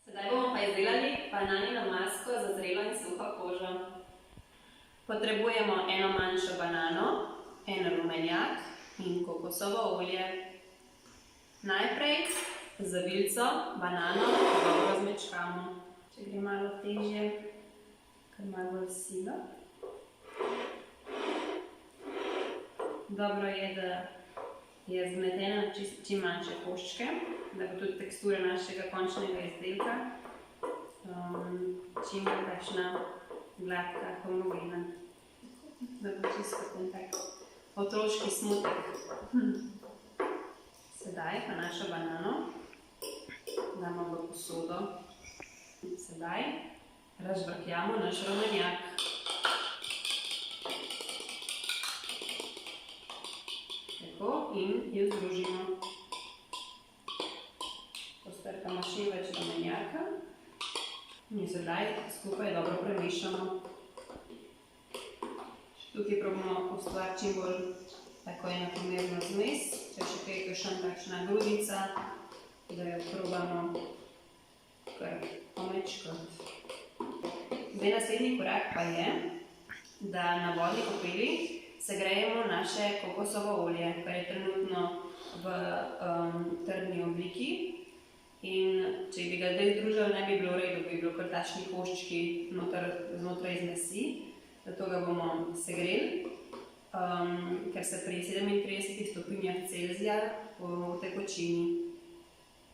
Sedaj bomo pa izdelali bananino masko za zrelo in suho kožo. Potrebujemo eno manjšo banano, en rumenjak in kokosovo olje. Najprej z vilico banano dobro zmečkamo. Če gre malo težje, kar malo bolj silo. Dobro je, da je zmetena na čim manjše koščke, da bo tudi tekstura našega končnega izdelka čim bolj takšna gladka, homogena. Da bo čisto en tak otroški smutek. Sedaj pa našo banano damo v posodo. Sedaj razžvrkljamo naš rumenjak. Tako in jo združimo. Postrkamo še več rumenjaka in sedaj skupaj dobro premešamo. Tukaj probamo ustvariti čim bolj tako enakomerno zmes. Če še kaj kakšna takšna grudica, da jo probamo kar pomečkati. Zdaj naslednji korak pa je, da na vodni kopeli segrejemo naše kokosovo olje, kar je trenutno v trdni obliki. In če bi ga zdaj združili, ne bi bilo v redu, bi bilo kar takšni koščki znotraj zmesi. Zato ga bomo segreli, ker se pri 37 stopinjah Celzija po tekočini